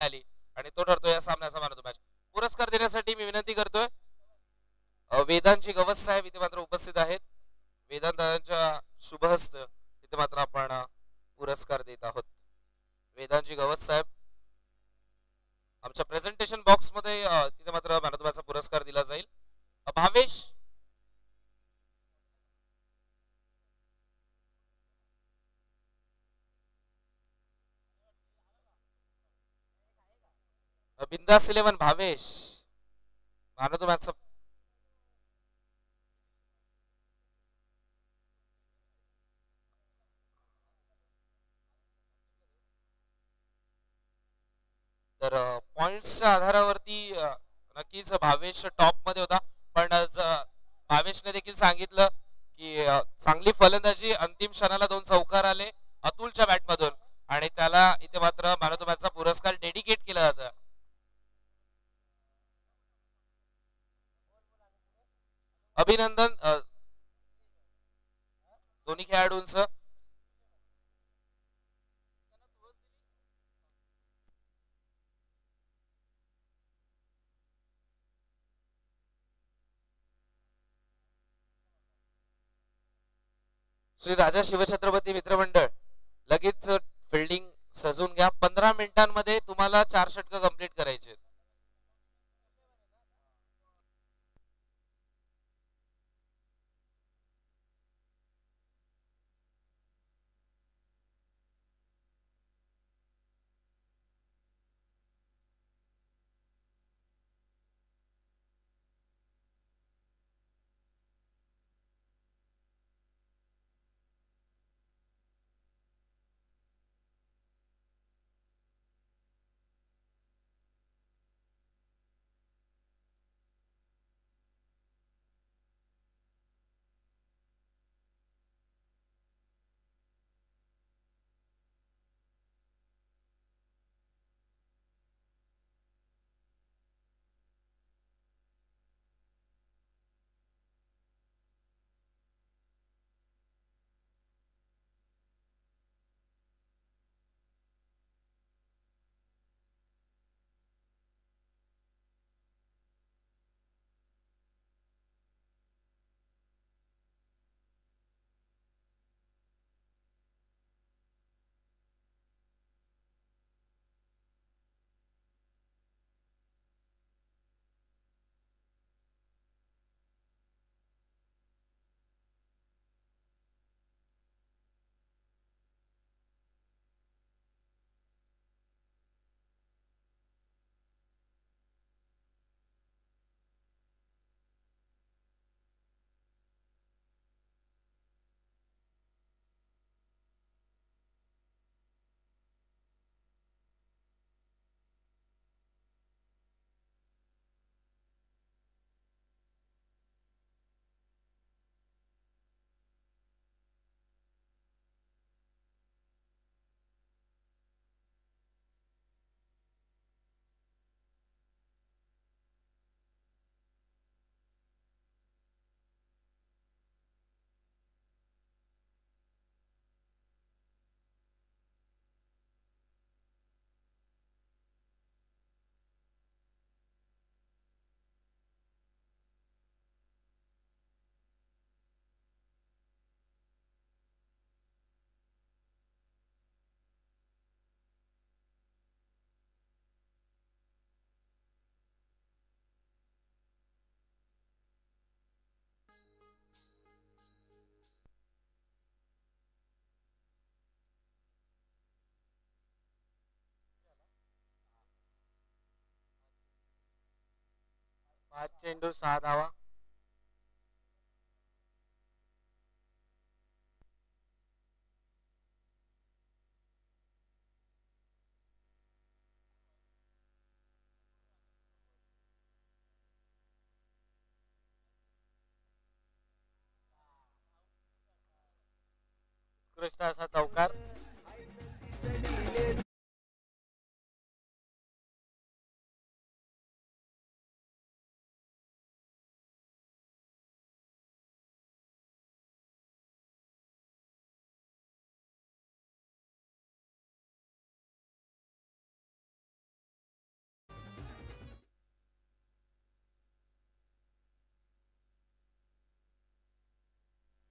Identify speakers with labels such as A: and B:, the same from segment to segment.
A: आली आणि तो ठरतो या सामन्याचा मॅन ऑफ द मॅच. पुरस्कार देण्यासाठी मी विनंती करतोय वेदांची गवस साहेब इथे मात्र उपस्थित आहेत. वेदांतांच्या शुभहस्त इथे मात्र आपण पुरस्कार देत आहोत. वेदांची गवस साहेब आमच्या प्रेझेंटेशन बॉक्स मध्ये तिथे मात्र मॅन ऑफ द मॅचचा पुरस्कार दिला जाईल. भावेश बिंदास 11 भावेश मॅन ऑफ द मॅचचा. तर पॉइंट्सच्या आधारावरती नक्कीच भावेश टॉप मध्ये होता. पण भावेशने देखील सांगितलं की चांगली फलंदाजी, अंतिम क्षणाला 2 चौकार आले अतुलच्या बॅट मधून आणि त्याला इथे मात्र मॅन ऑफ द मॅचचा पुरस्कार डेडिकेट केला जातं. अभिनंदन दोन्ही खेळाडूंचं. श्री राजा शिवछत्रपती मित्रमंडळ लगेच फिल्डिंग सजून घ्या. 15 मिनिटांमध्ये तुम्हाला 4 षटकं कंप्लीट करायचे.
B: पाच चेंडू 6 धावा. उत्कृष्ट असा चौकार.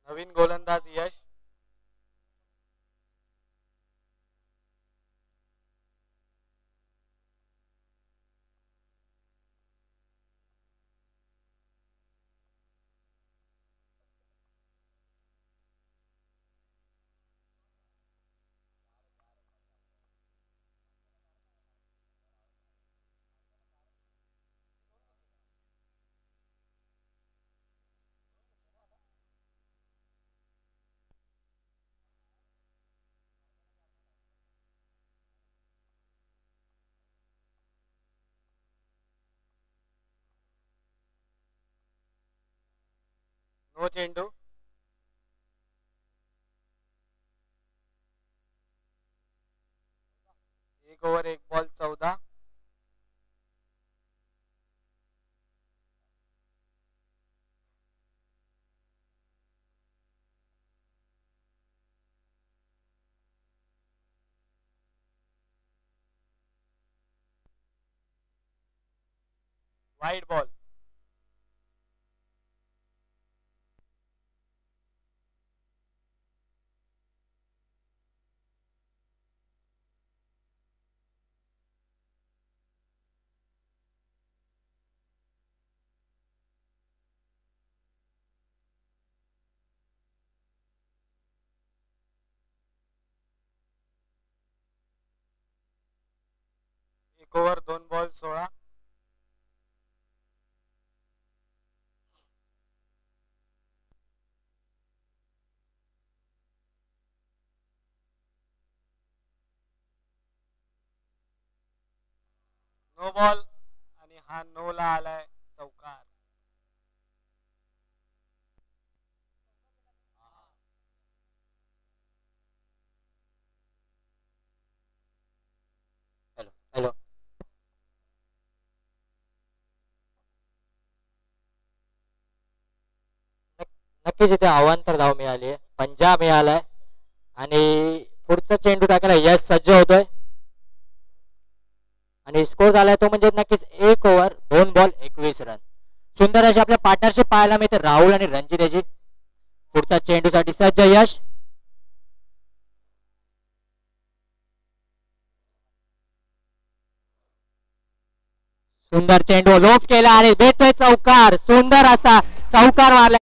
B: नवीन गोलंदाज यश. नो चेंडू. एक ओव्हर एक बॉल 14. Wide ball. एक ओव्हर 2 बॉल 16. नो बॉल आणि हा नो ला आलाय चौकार.
C: Hello hello. नक्कीच इथे अवांतर धाव मिळाली आहे. पंजा मिळालाय आणि पुढचा चेंडू टाकायला यश सज्ज होतोय आणि स्कोर झालाय तो म्हणजे नक्कीच 1 ओव्हर 2 बॉल 21 रन. सुंदर अशी आपल्या पार्टनरशिप पाहायला मिळते राहुल आणि रणजित याची. पुढचा चेंडूसाठी सज्ज यश. सुंदर चेंडू लोफ केला आणि भेटतोय चौकार. सुंदर असा चौकार मारला.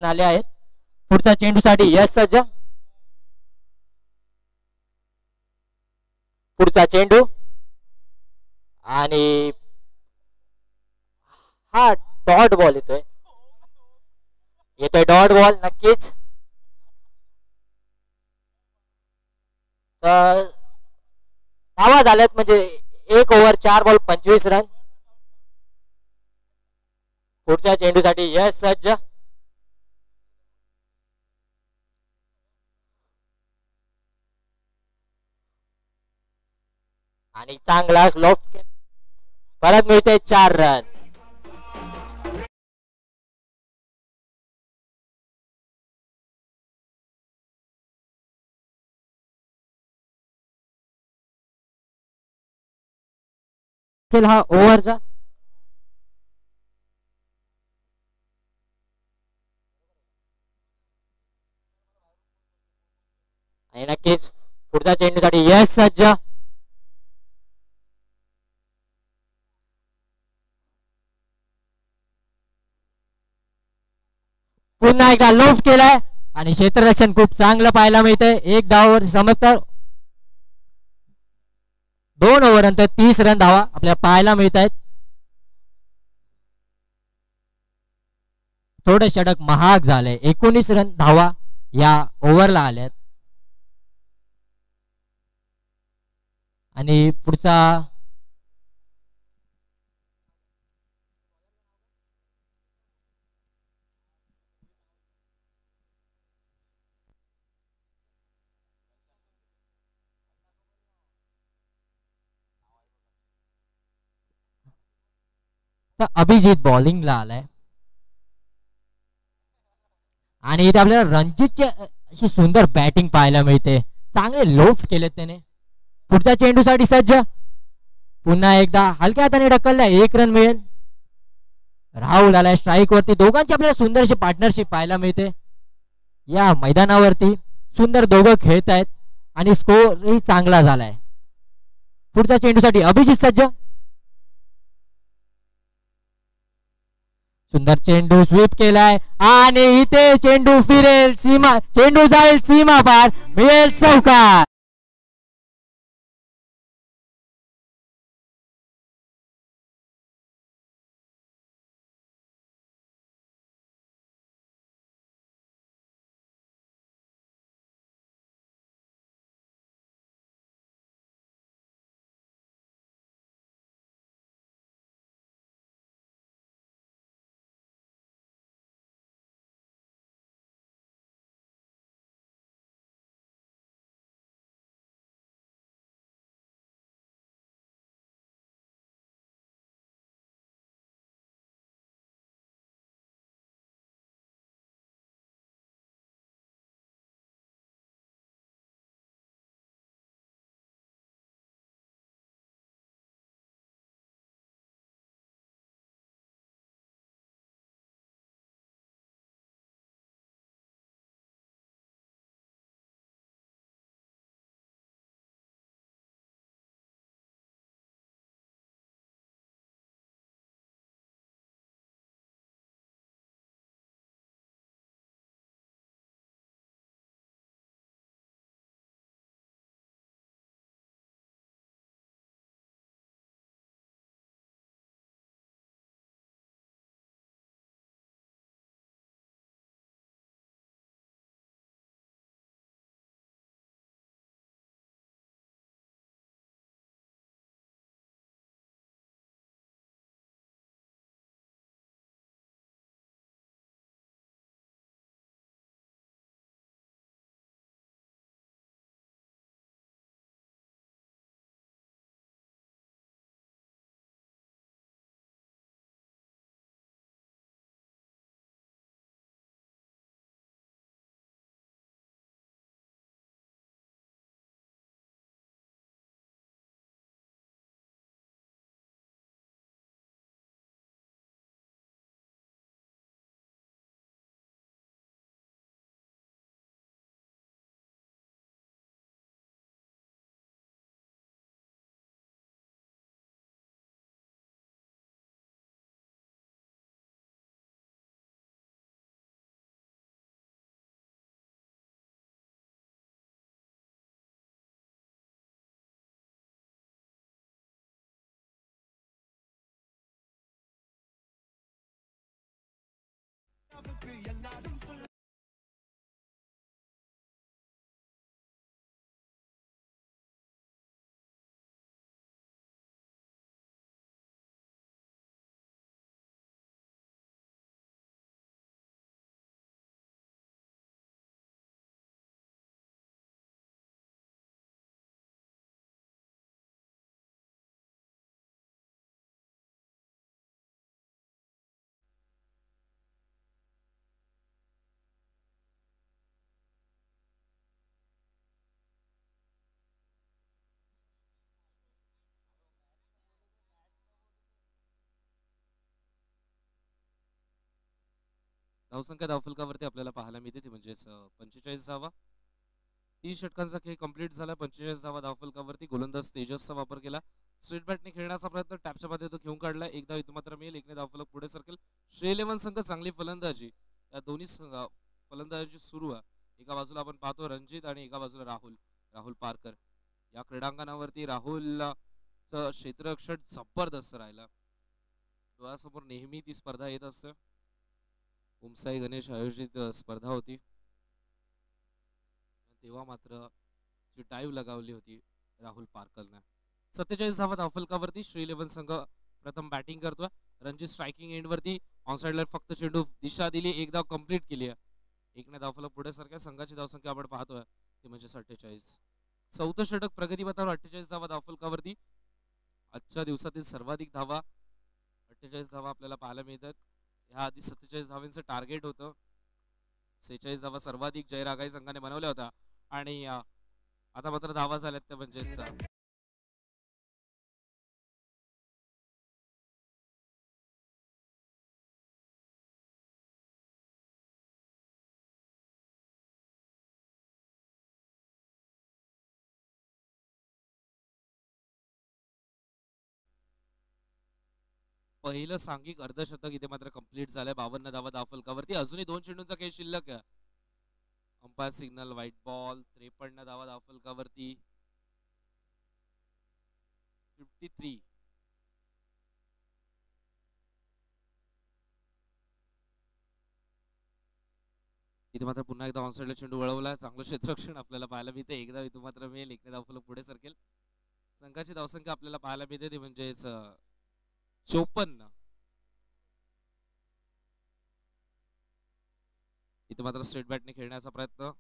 C: आले आहेत. पुढचा चेंडूसाठी यश सज्ज. पुढचा चेंडू आणि हा डॉट बॉल येतोय. डॉट बॉल नक्कीच. धावा झाल्यात म्हणजे 1 ओव्हर 4 बॉल 25 रन. पुढच्या चेंडूसाठी यश सज्ज. आणि चांगला लॉफ्ट परत मिळते 4 रन. हा ओव्हरचा आणि नक्कीच पुढच्या चेंडूसाठी यश सज्ज. पुन्हा एकदा लोफ्ट केलाय आणि क्षेत्ररक्षण खूप चांगलं पाहायला मिळतंय. 1 धावावर समर्थर 2 ओव्हर नंतर 30 रन धावा आपल्याला पाहायला मिळत आहेत. थोडं षटक महाग झालंय. 19 रन धावा या ओव्हरला आल्यात आणि पुढचा अभिजित बॉलिंगला आलाय आणि इथे आपल्याला अशी सुंदर बॅटिंग पाहायला मिळते. चांगले लोफ्ट केलेत त्याने. पुढच्या चेंडूसाठी सज्ज. पुन्हा एकदा हलक्या हाताने ढकलला, 1 रन मिळेल. राहुल आलाय स्ट्राईक वरती. दोघांची आपल्याला सुंदरशी पार्टनरशिप पाहायला मिळते या मैदानावरती. सुंदर दोघं खेळत आहेत आणि स्कोरही चांगला झालाय. पुढच्या चेंडूसाठी अभिजित सज्ज. सुंदर चेंडू स्वीप केलाय आणि इथे चेंडू फिरेल सीमा, चेंडू जाईल सीमा पार, मिळेल चौकार.
A: धावसंख्या धावफलकावरती आपल्याला पाहायला मिळते ती म्हणजेच 45 धावा. 3 षटकांचा खेळ कंप्लीट झाला. 45 धावा धावफलकावरती. गोलंदाज तेजसचा वापर केला. स्ट्रेट बॅटने खेळण्याचा प्रयत्न टॅपच्या मध्ये तो घेऊन काढला. एक धाव इथं मात्र मिळेल. 1ने धावफलक पुढे सरकेल. श्री 11 संघ चांगली फलंदाजी या दोन्ही फलंदाजी सुरू आहे. एका बाजूला आपण पाहतो रणजित आणि एका बाजूला राहुल पारकर. या क्रीडांगणावरती राहुलचं क्षेत्ररक्षण जबरदस्त राहिला. डोळ्यासमोर नेहमी ती स्पर्धा येत असते. उमसाई गणेश आयोजित स्पर्धा होती तेव्हा मात्र जी डाईव्ह लगावली होती राहुल पारकरने. 47 धावा धावफलकावरती. श्री 11 संघ प्रथम बॅटिंग करतोय. रणजित स्ट्रायकिंग एंड वरती ऑनसाइडला फक्त चेंडू दिशा दिली. एक धाव कंप्लीट केली आहे. 1ने धावफलक पुढे सारख्या. संघाची धावसंख्या आपण पाहतोय ती म्हणजे 48. चौथं षटक प्रगतीपथावर. 48 धावा धावफलकावरती. आजच्या दिवसातील सर्वाधिक धावा 48 धावा आपल्याला पाहायला मिळतात. ह्या आधी 47 धावांचं टार्गेट होतं. 46 धावा सर्वाधिक जयरागाई संघाने बनवल्या होत्या आणि आता मात्र धावा झाल्यात त्या म्हणजेच पहिलं सांघिक अर्धशतक इथे मात्र कंप्लीट झालंय. 52 धावा धावफलकावरती. अजूनही 2 चेंडूंचा खेळ शिल्लक आहे. Umpire signal white ball. 53 धावा धावफलकावरती. 53. इथे मात्र पुन्हा एकदा ऑनसाइडला चेंडू वळवला. चांगलं क्षेत्ररक्षण आपल्याला पाहायला मिळते. एकदा इथे मात्र मिळेल. एक धावफलक पुढे सरकेल. संघाची धावसंख्या आपल्याला पाहायला मिळते ती म्हणजेच 54. इथे मात्र स्ट्रेट बॅटने खेळण्याचा प्रयत्न.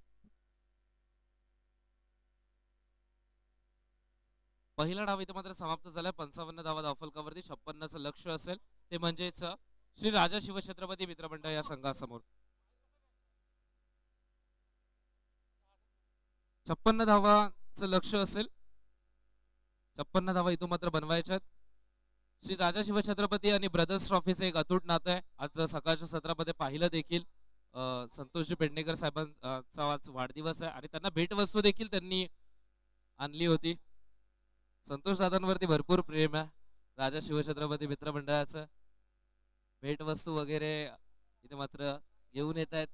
A: पहिला डाव इथे मात्र समाप्त झाला. 55 धावा धावफलकावरती. 56चं लक्ष्य असेल ते म्हणजेच श्री राजा शिवछत्रपती मित्रमंडळ या संघासमोर. 56 धावाचं लक्ष असेल. 56 धावा इथून मात्र बनवायच्यात. श्री राजा शिवछत्रपती आणि ब्रदर्स ट्रॉफीचं एक अतूट नातं आहे. आज सकाळच्या सत्रामध्ये पाहिलं देखील. संतोषजी पेडणेकर साहेबांचा आज वाढदिवस आहे आणि त्यांना भेटवस्तू देखील त्यांनी आणली होती. संतोष दादांवरती भरपूर प्रेम आहे राजा शिवछत्रपती मित्रमंडळाचं. भेटवस्तू वगैरे इथे मात्र घेऊन येत आहेत.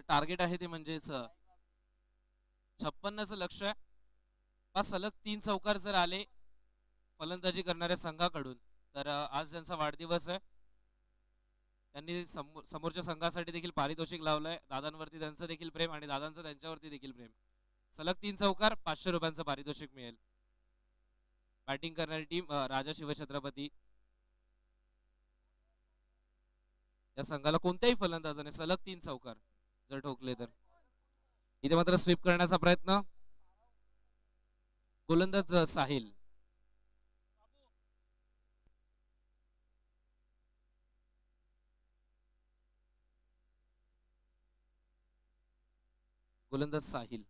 A: टार्गेट आहे ते म्हणजेच 56चं लक्ष आहे. सलग 3 चौकार जर आले फलंदाजी करणाऱ्या संघाकडून तर आज त्यांचा वाढदिवस आहे. त्यांनी समोरच्या संघासाठी देखील पारितोषिक लावलंय. दादांवरती त्यांचं देखील प्रेम आणि दादांचं त्यांच्यावरती देखील प्रेम. सलग 3 चौकार 500 रुपयांचं पारितोषिक मिळेल. बॅटिंग करणारी टीम राजा शिवछत्रपती. या संघाला कोणत्याही फलंदाजाने सलग 3 चौकार जर ठोकले तर. इथे मात्र स्वीप करण्याचा प्रयत्न. गोलंदाज साहिल. गोलंदाज साहिल.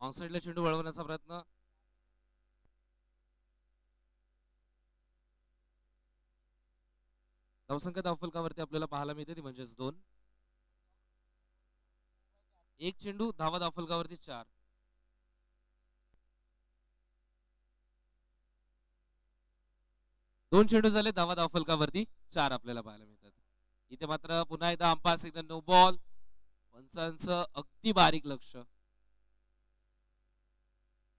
A: ऑनसाइडला चेंडू वळवण्याचा प्रयत्न. धावसंख्या धावफलकावरती आपल्याला पाहायला मिळते ती म्हणजेच 2. एक चेंडू धावा धावफलकावरती 4. दोन चेंडू झाले धावा धावफलकावरती 4 आपल्याला पाहायला मिळतात. इथे मात्र पुन्हा एकदा अंपायर सिग्नल नो बॉल. पंचांचं अगदी बारीक लक्ष.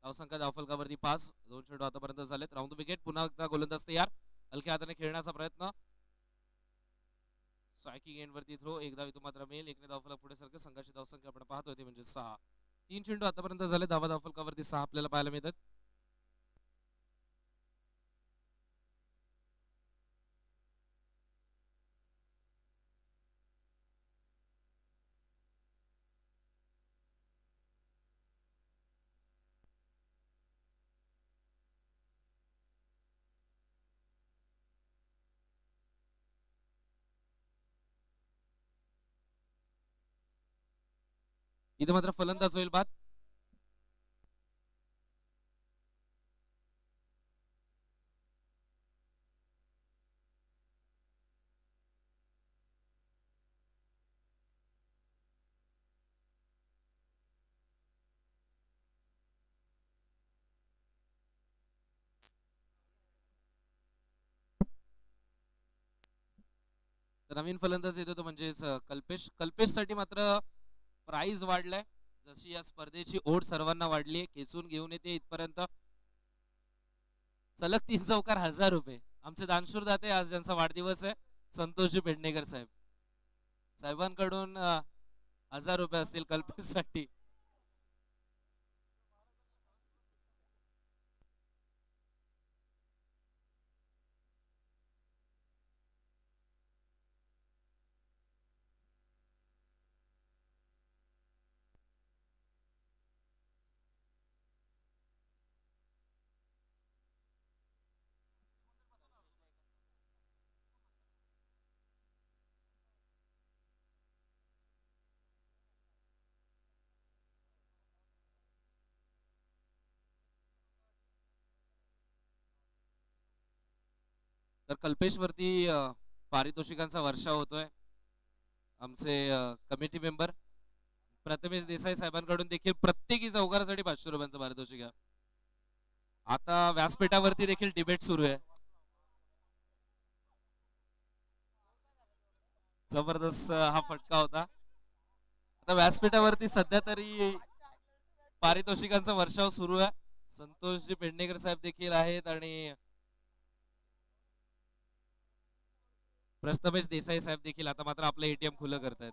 A: धावसंख्या धावफलकावरती 5. 2 चेंडू आतापर्यंत झालेत. Round the wicket. पुन्हा एकदा गोलंदाज तयार. हलक्या हाताने खेळण्याचा प्रयत्न. स्ट्रायकिंग एंड वरती थ्रो, एक धाव इथून मात्र मिळेल. एकने धावफलक पुढे सरके संघाची धावसंख्या आपण पाहतोय ते म्हणजे 6. 3 चेंडू आतापर्यंत झाले, धावफलकावरती 6 आपल्याला पाहायला मिळतात. इथे मात्र फलंदाज होईल बाद. नवीन फलंदाज येतो तो म्हणजेच कल्पेश साठी मात्र प्राइस वाढलाय. जशी या स्पर्धेची ओढ सर्वांना वाढली, खेचून घेऊन येते इथपर्यंत. सलग 3 चौकार 1000 रुपये. आमचे दानशूर दाते आज ज्यांचा वाढदिवस आहे संतोषजी पेडणेकर साहेब, साहेबांकडून 1000 रुपये असतील कल्पेश साठी. तर कल्पेश वरती पारितोषिकांचा वर्षाव होतोय. आमचे कमिटी मेंबर प्रथमेश देसाई साहेबांकडून देखील प्रत्येकी चौकारासाठी 500 रुपयांचं पारितोषिक आहे. आता व्यासपीठावरती देखील डिबेट सुरू आहे. जबरदस्त हा फटका होता. आता व्यासपीठावरती सध्या तरी पारितोषिकांचा वर्षाव सुरू आहे. संतोषजी पेडणेकर साहेब देखील आहेत आणि प्रथमेश देसाई साहेब देखील आता मात्र आपलं एटीएम खुलं करतायत.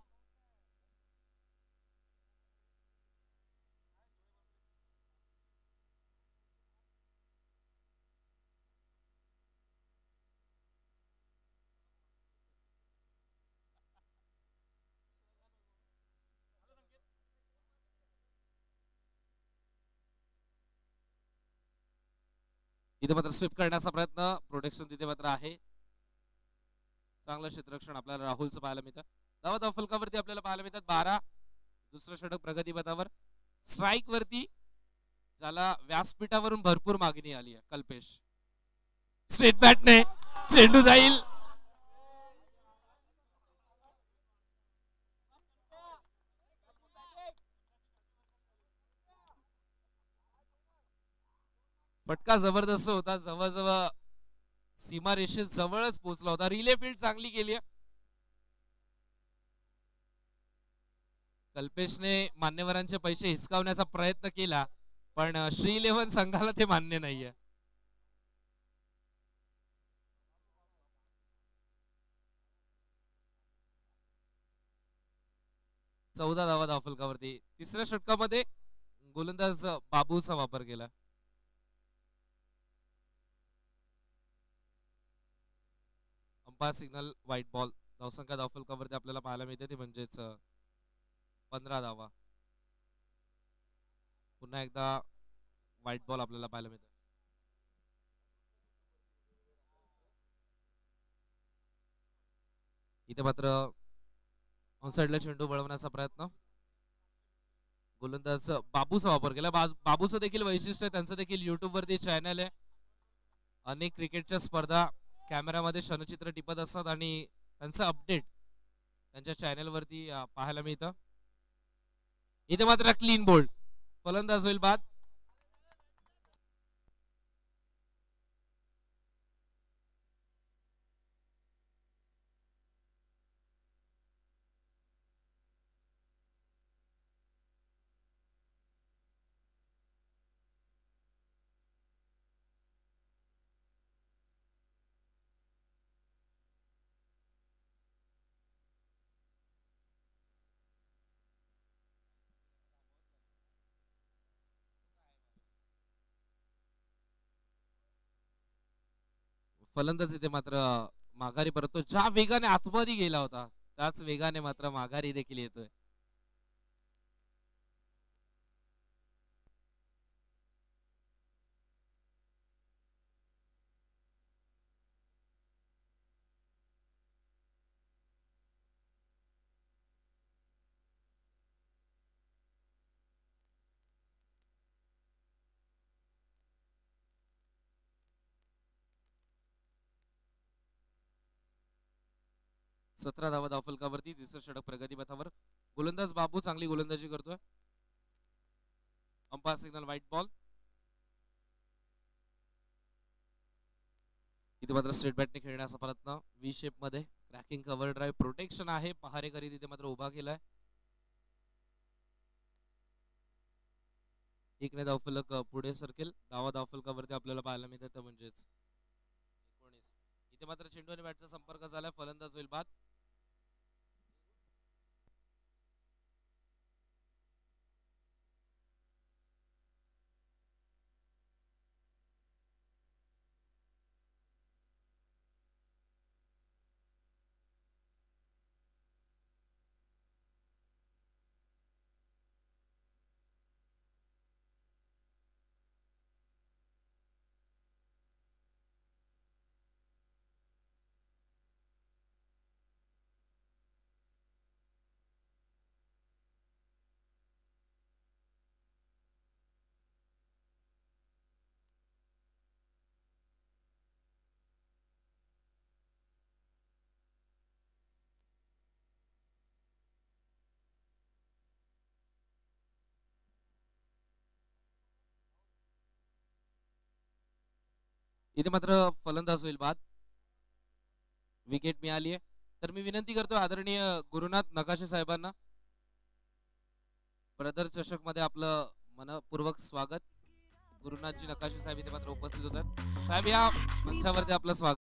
A: इथे मात्र स्वीप करण्याचा प्रयत्न, प्रोटेक्शन तिथे मात्र आहे. चांगलं क्षेत्ररक्षण आपल्याला राहुलचं पाहायला मिळतं. धाव फलकावरती आपल्याला पाहायला मिळतात 12. दुसरं षटक प्रगती पथावर. स्ट्राईक वरती ज्याला व्यासपीठावरून भरपूर मागणी आली आहे कल्पेश. स्ट्रेट बॅटने चेंडू जाईल. फटका जबरदस्त होता, जवळजवळ सीमारेषे जवळच पोहोचला होता. रिले फील्ड चांगली केली आहे कल्पेशने. मान्यवरांचे पैसे हिसकावण्याचा प्रयत्न केला पण श्री 11 संघाला ते मान्य नाहीये. चौदा धावा धावफलकावरती. तिसऱ्या षटकामध्ये गोलंदाज बाबूचा वापर केला. Umpire signal white ball. धावसंख्या धावफलकावरती आपल्याला पाहायला मिळते ती म्हणजेच 15 धावा. पुन्हा एकदा व्हाईट बॉल आपल्याला पाहायला मिळतो. इथे मात्र ऑनसाइडला चेंडू वळवण्याचा प्रयत्न. गोलंदाज बाबूचा वापर केला. बाबूचं देखील वैशिष्ट्य आहे, त्यांचं देखील युट्यूब वरती चॅनल आहे. अनेक क्रिकेटच्या स्पर्धा कॅमेरामध्ये क्षणचित्र टिपत असतात आणि त्यांचं अपडेट त्यांच्या चॅनल वरती पाहायला मिळतं. इथे मात्र क्लीन बोल्ड. फलंदाज होईल बाद. फलंदाज इथे मात्र माघारी परततो. ज्या वेगाने आतमध्ये गेला होता त्याच वेगाने मात्र माघारी देखील येतोय. सतरा धावा धावफलकावरती. तिसरं षटक प्रगतीपथावर. गोलंदाज बाबू चांगली गोलंदाजी करतोय. Umpire signal white ball. इथे मात्र स्ट्रेट बॅटने खेळण्याचा प्रयत्न व्ही शेप मध्ये. क्रॅकिंग कव्हर ड्राईव्ह प्रोटेक्शन आहे. पहारेकरी तिथे मात्र उभा केलाय. एकने धावफलक पुढे सरकेल. धावफलकावरती आपल्याला पाहायला मिळतं म्हणजेच 19. इथे मात्र चेंडू आणि बॅटचा संपर्क झालाय. फलंदाज होईल बाद. इथे मात्र फलंदाज होईल बाद. विकेट मिळाली आहे. तर मी विनंती करतो आदरणीय गुरुनाथ नकाशे साहेबांना ब्रदर चषक मध्ये आपलं मनपूर्वक स्वागत. गुरुनाथजी नकाशे साहेब इथे मात्र उपस्थित होतात. साहेब या मंचावरती आपलं स्वागत.